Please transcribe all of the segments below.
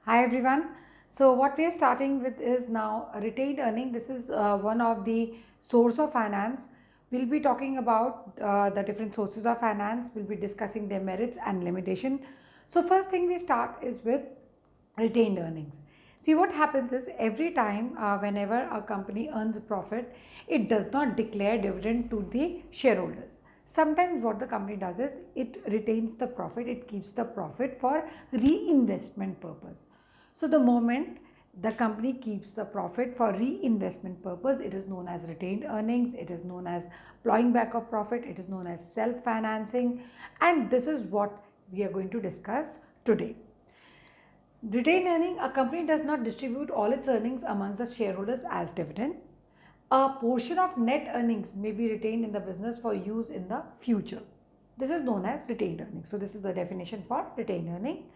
Hi everyone. So what we are starting with is now retained earning. This is one of the source of finance. We'll be talking about the different sources of finance. We'll be discussing their merits and limitation. So first thing we start is with retained earnings. See what happens is every time whenever a company earns a profit, it does not declare dividend to the shareholders. Sometimes what the company does is it retains the profit, it keeps the profit for reinvestment purpose. So the moment the company keeps the profit for reinvestment purpose, it is known as retained earnings, it is known as plowing back of profit, it is known as self-financing, and this is what we are going to discuss today. Retained earning, a company does not distribute all its earnings amongst the shareholders as dividend. A portion of net earnings may be retained in the business for use in the future. This is known as retained earnings. So this is the definition for retained earning.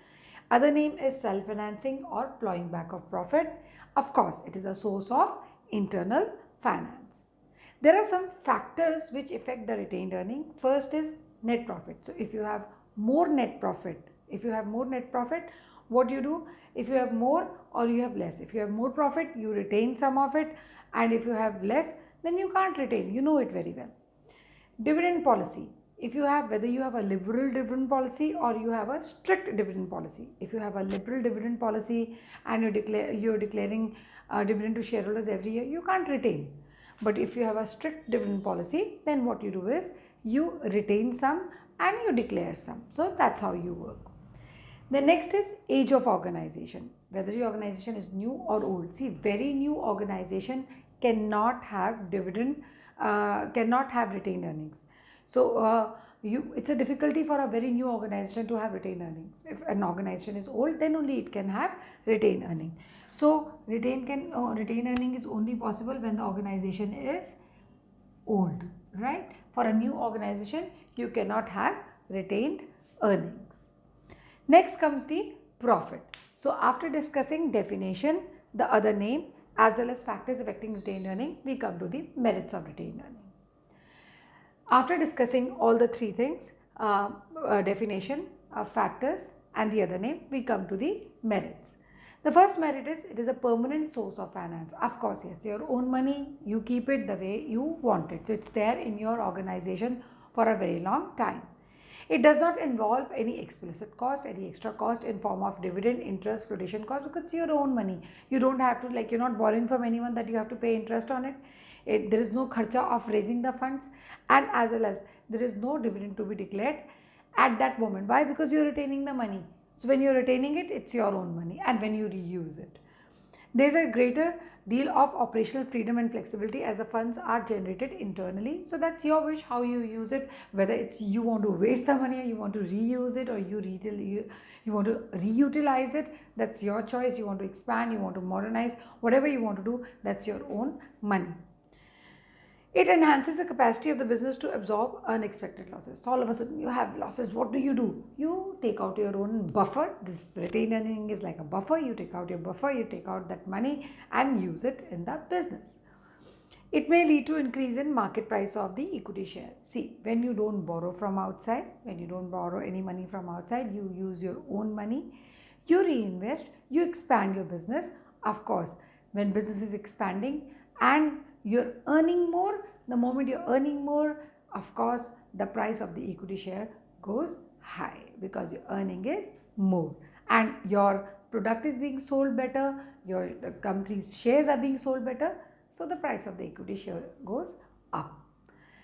Other name is self-financing or plowing back of profit. Of course, it is a source of internal finance. There are some factors which affect the retained earning. First is net profit. So if you have more net profit, what do you do? If you have more or you have less. If you have more profit, you retain some of it, and if you have less, then you can't retain. You know it very well. Dividend policy. If you have, whether you have a liberal dividend policy or you have a strict dividend policy. If you have a liberal dividend policy and you're declaring dividend to shareholders every year, you can't retain. But if you have a strict dividend policy, then what you do is you retain some and you declare some. So that's how you work. The next is age of organization, whether your organization is new or old. See, very new organization cannot have dividend, cannot have retained earnings. So it's a difficulty for a very new organization to have retained earnings. If an organization is old, then only it can have retained earning. So retained earning is only possible when the organization is old, right? For a new organization, you cannot have retained earnings. Next comes the profit. So after discussing definition, the other name, as well as factors affecting retained earning, we come to the merits of retained earning. After discussing all the three things, definition, factors and the other name, we come to the merits. The first merit is it is a permanent source of finance. Of course, yes, your own money, you keep it the way you want it. So it's there in your organization for a very long time. It does not involve any explicit cost, any extra cost in form of dividend, interest, flotation cost, because it's your own money. You don't have to, like, you're not borrowing from anyone that you have to pay interest on it. There is no kharcha of raising the funds, and as well as there is no dividend to be declared at that moment. Why? Because you're retaining the money. So when you're retaining it, it's your own money, and when you reuse it, there's a greater deal of operational freedom and flexibility as the funds are generated internally. So that's your wish how you use it, whether it's you want to waste the money or you want to reuse it, or you want to reutilize it. That's your choice. You want to expand, you want to modernize, whatever you want to do, that's your own money. It enhances the capacity of the business to absorb unexpected losses. So all of a sudden you have losses. What do? You take out your own buffer. This retained earning is like a buffer. You take out your buffer, you take out that money and use it in the business. It may lead to increase in market price of the equity share. See, when you don't borrow from outside, when you don't borrow any money from outside, you use your own money, you reinvest, you expand your business. Of course, when business is expanding and you're earning more, the moment you're earning more, of course, the price of the equity share goes high because your earning is more and your product is being sold better, your company's shares are being sold better, so the price of the equity share goes up.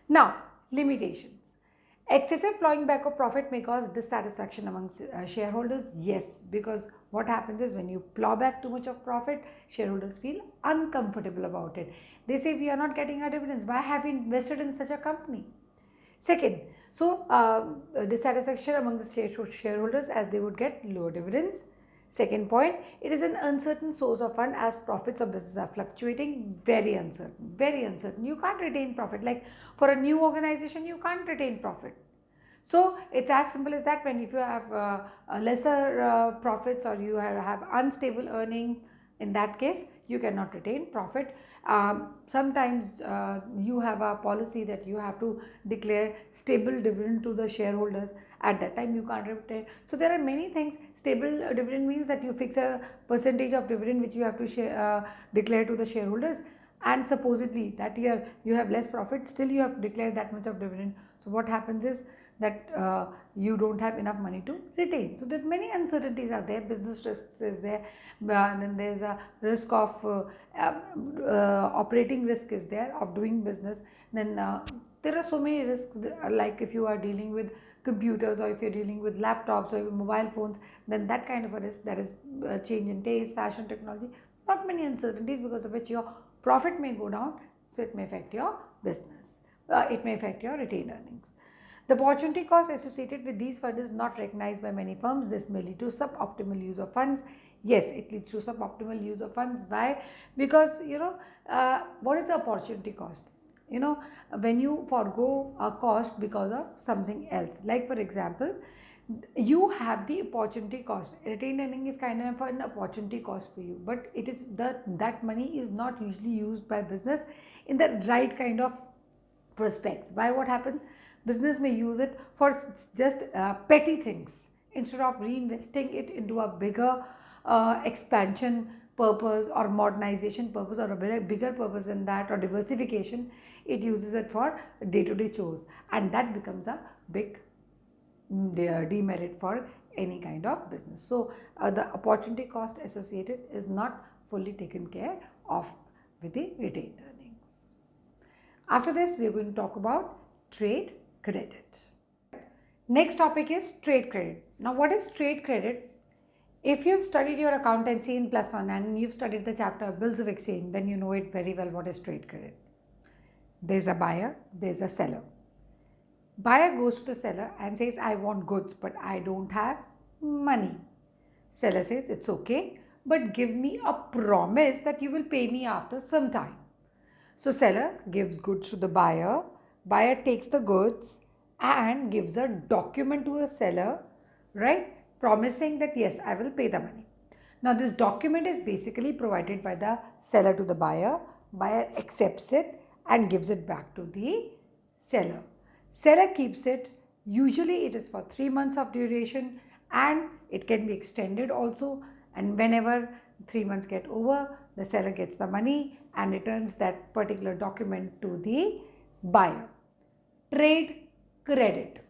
Now, limitations. Excessive plowing back of profit may cause dissatisfaction among shareholders. Yes, because what happens is when you plow back too much of profit, shareholders feel uncomfortable about it. They say, we are not getting our dividends. Why have we invested in such a company? Second, dissatisfaction among the shareholders as they would get lower dividends. Second point, it is an uncertain source of fund as profits of business are fluctuating, very uncertain, very uncertain. You can't retain profit. Like for a new organization, you can't retain profit. So it's as simple as that. When if you have lesser profits or you have unstable earning, in that case, you cannot retain profit. Sometimes you have a policy that you have to declare stable dividend to the shareholders. At that time you can't retain. So there are many things. Stable dividend means that you fix a percentage of dividend which you have to declare to the shareholders, and supposedly that year you have less profit, still you have to declare that much of dividend. So what happens is that you don't have enough money to retain. So that many uncertainties are there, business risks is there, and then there's a risk of operating risk is there of doing business. Then there are so many risks, like if you are dealing with computers, or if you're dealing with laptops or mobile phones, then that kind of a risk, that is change in taste, fashion, technology, not many uncertainties, because of which your profit may go down, so it may affect your business, it may affect your retained earnings. The opportunity cost associated with these funds is not recognized by many firms. This may lead to suboptimal use of funds. Yes, it leads to suboptimal use of funds. Why? Because what is the opportunity cost? When you forego a cost because of something else, like for example, you have the opportunity cost. Retained earning is kind of an opportunity cost for you, but it is that money is not usually used by business in the right kind of prospects. Why? What happens? Business may use it for just petty things instead of reinvesting it into a bigger expansion purpose or modernization purpose, or a bigger purpose than that, or diversification. It uses it for day-to-day chores, and that becomes a big demerit for any kind of business. So the opportunity cost associated is not fully taken care of with the retained earnings. After this, we are going to talk about trade credit. Next topic is trade credit. Now, what is trade credit? If you've studied your accountancy in +1 and you've studied the chapter of bills of exchange, then you know it very well what is trade credit. There's a buyer, there's a seller. Buyer goes to the seller and says, I want goods, but I don't have money. Seller says, it's okay, but give me a promise that you will pay me after some time. So seller gives goods to the buyer. Buyer takes the goods and gives a document to a seller, right? Promising that yes, I will pay the money. Now this document is basically provided by the seller to the buyer. Buyer accepts it and gives it back to the seller. Seller keeps it. Usually it is for 3 months of duration, and it can be extended also. And whenever 3 months get over, the seller gets the money and returns that particular document to the buyer. Trade credit.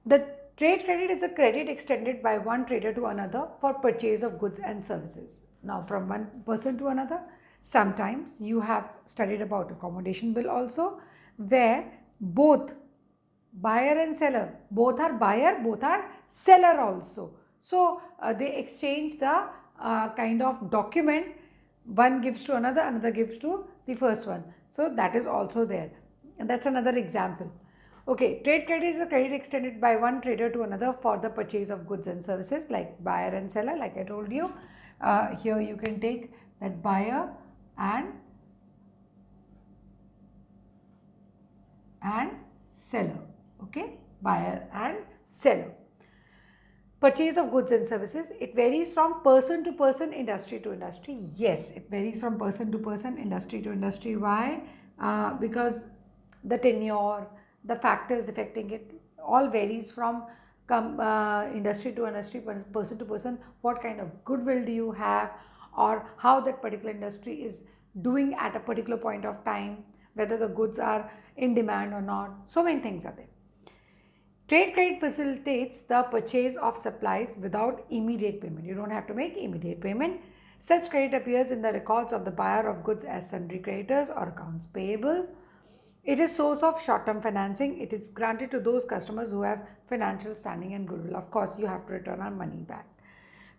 The trade credit is a credit extended by one trader to another for purchase of goods and services. Now, from one person to another, sometimes you have studied about accommodation bill also, where both buyer and seller, both are buyer, both are seller also. So they exchange the kind of document, one gives to another, another gives to the first one. So that is also there, and that's another example. Okay, trade credit is a credit extended by one trader to another for the purchase of goods and services, like buyer and seller, like I told you. Here you can take that buyer and seller. Okay, buyer and seller. Purchase of goods and services, it varies from person to person, industry to industry. Yes, it varies from person to person, industry to industry. Why? Because the tenure, the factors affecting it all varies from industry to industry, person to person. What kind of goodwill do you have, or how that particular industry is doing at a particular point of time, whether the goods are in demand or not. So many things are there. Trade credit facilitates the purchase of supplies without immediate payment. You don't have to make immediate payment. Such credit appears in the records of the buyer of goods as sundry creditors or accounts payable. It is source of short-term financing. It is granted to those customers who have financial standing and goodwill. Of course, you have to return our money back.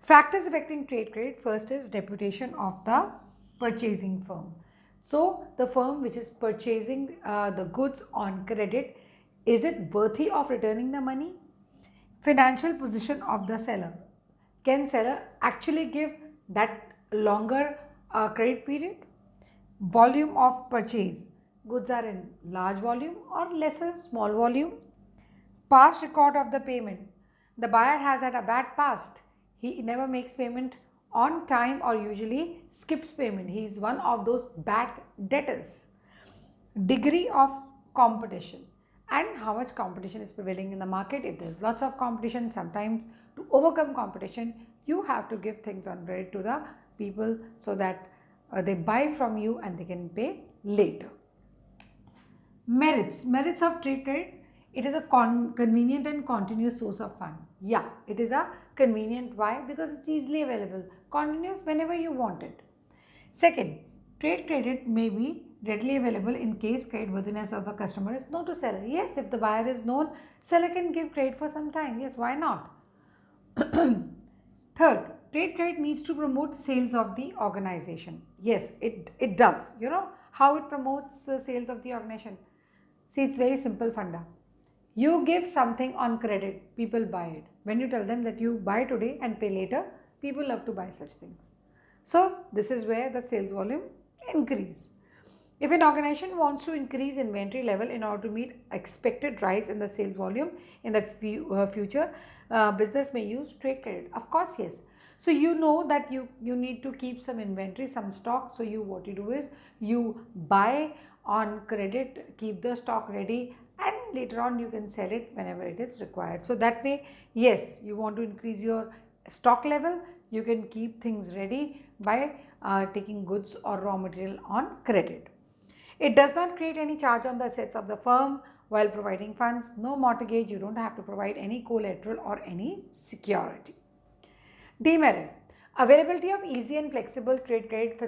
Factors affecting trade credit. First is reputation of the purchasing firm. So, the firm which is purchasing the goods on credit, is it worthy of returning the money? Financial position of the seller. Can seller actually give that longer credit period? Volume of purchase. Goods are in large volume or lesser, small volume. Past record of the payment. The buyer has had a bad past. He never makes payment on time or usually skips payment. He is one of those bad debtors. Degree of competition and how much competition is prevailing in the market. If there's lots of competition, sometimes to overcome competition, you have to give things on credit to the people so that they buy from you and they can pay later. Merits of trade credit. It is a convenient and continuous source of fund. Yeah, it is a convenient. Why? Because it's easily available, continuous whenever you want it. Second, trade credit may be readily available in case creditworthiness of the customer is known to seller. Yes, if the buyer is known, seller can give credit for some time. Yes, why not? Third, trade credit needs to promote sales of the organization. Yes, it does. You know how it promotes sales of the organization. See, it's very simple funda. You give something on credit, people buy it. When you tell them that you buy today and pay later, people love to buy such things. So this is where the sales volume increase. If an organization wants to increase inventory level in order to meet expected rise in the sales volume in the future, business may use trade credit. Of course, yes. So you know that you need to keep some inventory, some stock. So what you do is you buy on credit, keep the stock ready, and later on you can sell it whenever it is required. So that way, yes, you want to increase your stock level, you can keep things ready by taking goods or raw material on credit. It does not create any charge on the assets of the firm while providing funds. No mortgage, you don't have to provide any collateral or any security. Demerit. Availability of easy and flexible trade credit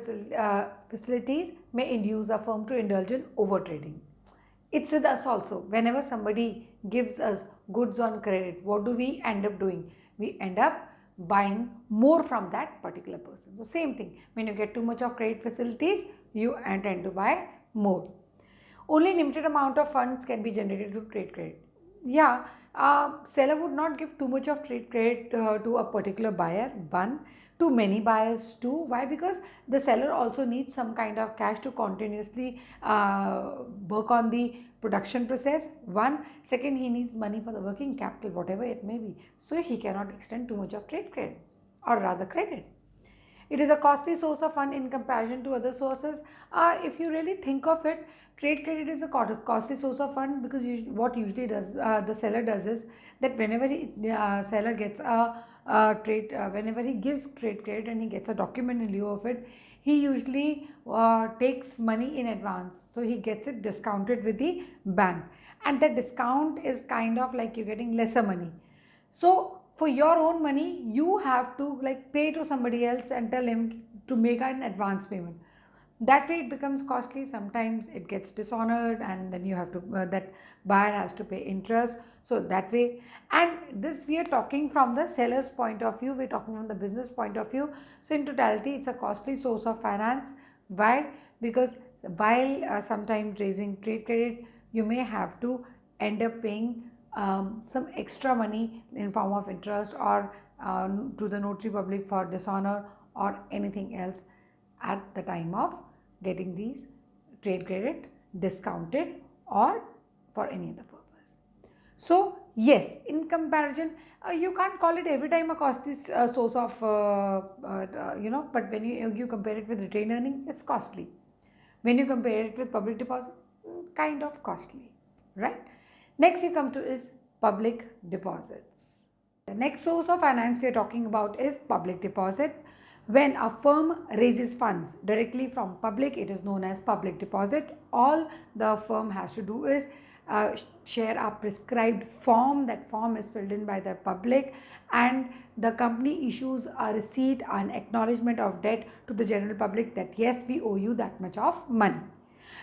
facilities may induce a firm to indulge in overtrading. It's with us also. Whenever somebody gives us goods on credit, what do we end up doing? We end up buying more from that particular person. So same thing, when you get too much of credit facilities, you tend to buy more. Only limited amount of funds can be generated through trade credit. Yeah, seller would not give too much of trade credit to a particular buyer. One, too many buyers. Two, why? Because the seller also needs some kind of cash to continuously work on the production process. One, second, he needs money for the working capital, whatever it may be. So he cannot extend too much of trade credit, or rather credit. It is a costly source of fund in comparison to other sources. If you really think of it, trade credit is a costly source of fund because what usually does the seller does is that whenever seller gets a trade, whenever he gives trade credit and he gets a document in lieu of it, he usually takes money in advance. So he gets it discounted with the bank, and that discount is kind of like you're getting lesser money. So for your own money, you have to like pay to somebody else and tell him to make an advance payment. That way it becomes costly. Sometimes it gets dishonored, and then you have to that buyer has to pay interest. So that way, and this we are talking from the seller's point of view, we're talking from the business point of view. So in totality, it's a costly source of finance. Why? Because while sometimes raising trade credit, you may have to end up paying some extra money in form of interest, or to the notary public for dishonor or anything else at the time of getting these trade credit discounted or for any other purpose. So yes, in comparison, you can't call it every time a costly source of but when you compare it with retained earning, it's costly. When you compare it with public deposit, kind of costly, right? Next we come to is public deposits. The next source of finance we are talking about is public deposit. When a firm raises funds directly from public, it is known as public deposit. All the firm has to do is share a prescribed form. That form is filled in by the public, and the company issues a receipt, an acknowledgement of debt to the general public that yes, we owe you that much of money.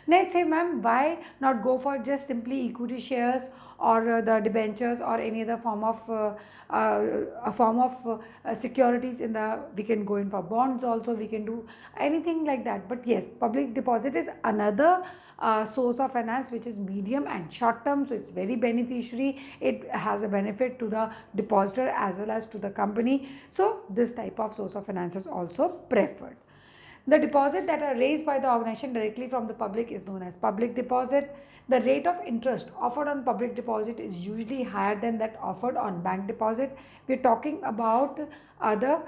Let's say, ma'am, why not go for just simply equity shares or the debentures or any other form of securities in the, we can go in for bonds also, we can do anything like that. But yes, public deposit is another source of finance which is medium and short term, so it's very beneficiary. It has a benefit to the depositor as well as to the company. So this type of source of finance is also preferred. The deposit that are raised by the organization directly from the public is known as public deposit. The rate of interest offered on public deposit is usually higher than that offered on bank deposit. We're talking about other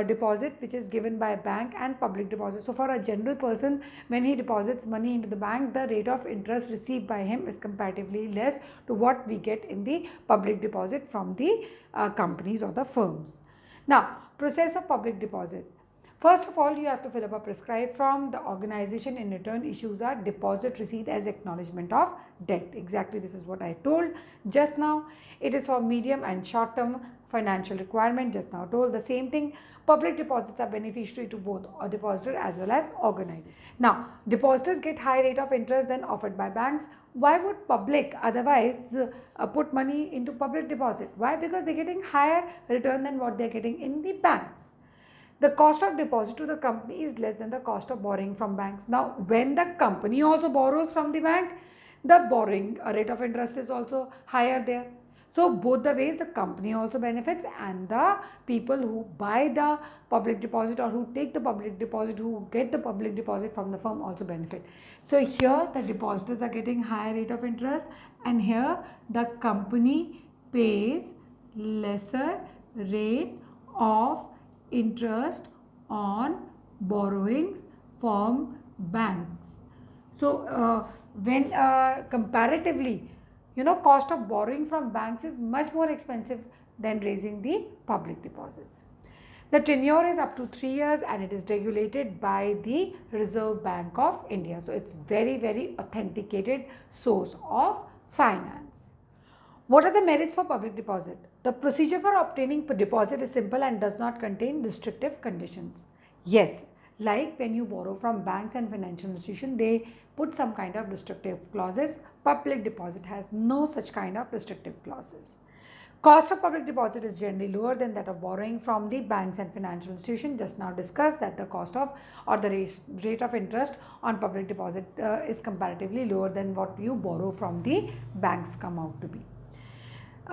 deposit which is given by bank and public deposit. So for a general person, when he deposits money into the bank, the rate of interest received by him is comparatively less to what we get in the public deposit from the companies or the firms. Now, process of public deposit. First of all, you have to fill up a prescribed form. The organization in return issues a deposit receipt as acknowledgement of debt. Exactly, this is what I told just now. It is for medium and short term financial requirement, just now told the same thing. Public deposits are beneficiary to both a depositor as well as organizer. Now, depositors get high rate of interest than offered by banks. Why would public otherwise put money into public deposit? Why? Because they're getting higher return than what they're getting in the banks. The cost of deposit to the company is less than the cost of borrowing from banks. Now, when the company also borrows from the bank, the borrowing rate of interest is also higher there. So, both the ways the company also benefits and the people who buy the public deposit or who take the public deposit, who get the public deposit from the firm also benefit. So, here the depositors are getting higher rate of interest and here the company pays lesser rate of interest on borrowings from banks. So when comparatively, cost of borrowing from banks is much more expensive than raising the public deposits. The tenure is up to 3 years and it is regulated by the Reserve Bank of India. So it's very, very authenticated source of finance. What are the merits for public deposit? The procedure for obtaining deposit is simple and does not contain restrictive conditions. Yes, like when you borrow from banks and financial institutions, they put some kind of restrictive clauses. Public deposit has no such kind of restrictive clauses. Cost of public deposit is generally lower than that of borrowing from the banks and financial institutions. Just now discussed that the cost of or the rate of interest on public deposit is comparatively lower than what you borrow from the banks come out to be.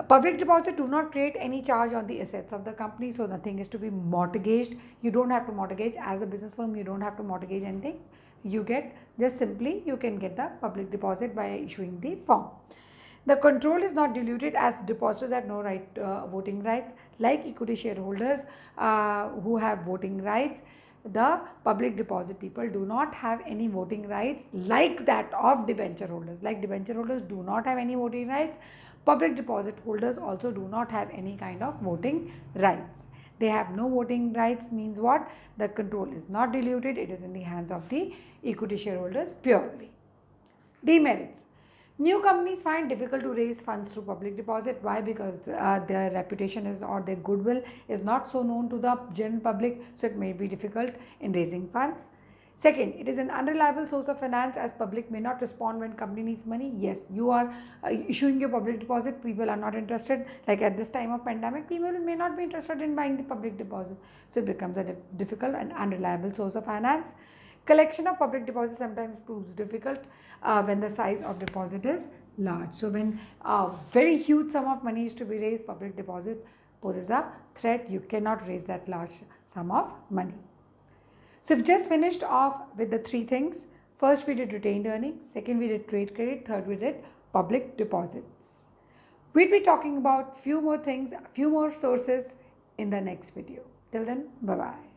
Public deposit do not create any charge on the assets of the company, so nothing is to be mortgaged. You don't have to mortgage as a business firm. You don't have to mortgage anything. You get just simply you can get the public deposit by issuing the form. The control is not diluted as depositors have no voting rights like equity shareholders who have voting rights. The public deposit people do not have any voting rights like that of debenture holders. Like debenture holders do not have any voting rights. Public deposit holders also do not have any kind of voting rights. They have no voting rights means what? The control is not diluted. It is in the hands of the equity shareholders purely. Demerits. New companies find difficult to raise funds through public deposit. Why? Because their reputation is or their goodwill is not so known to the general public, so it may be difficult in raising funds. Second, it is an unreliable source of finance as public may not respond when company needs money. Yes, you are issuing your public deposit, people are not interested. Like at this time of pandemic, people may not be interested in buying the public deposit. So it becomes a difficult and unreliable source of finance. Collection of public deposit sometimes proves difficult when the size of deposit is large. So when a very huge sum of money is to be raised, public deposit poses a threat. You cannot raise that large sum of money. So we've just finished off with the 3 things. First we did retained earnings, second we did trade credit, third we did public deposits. We'll be talking about few more things, few more sources in the next video. Till then, bye-bye.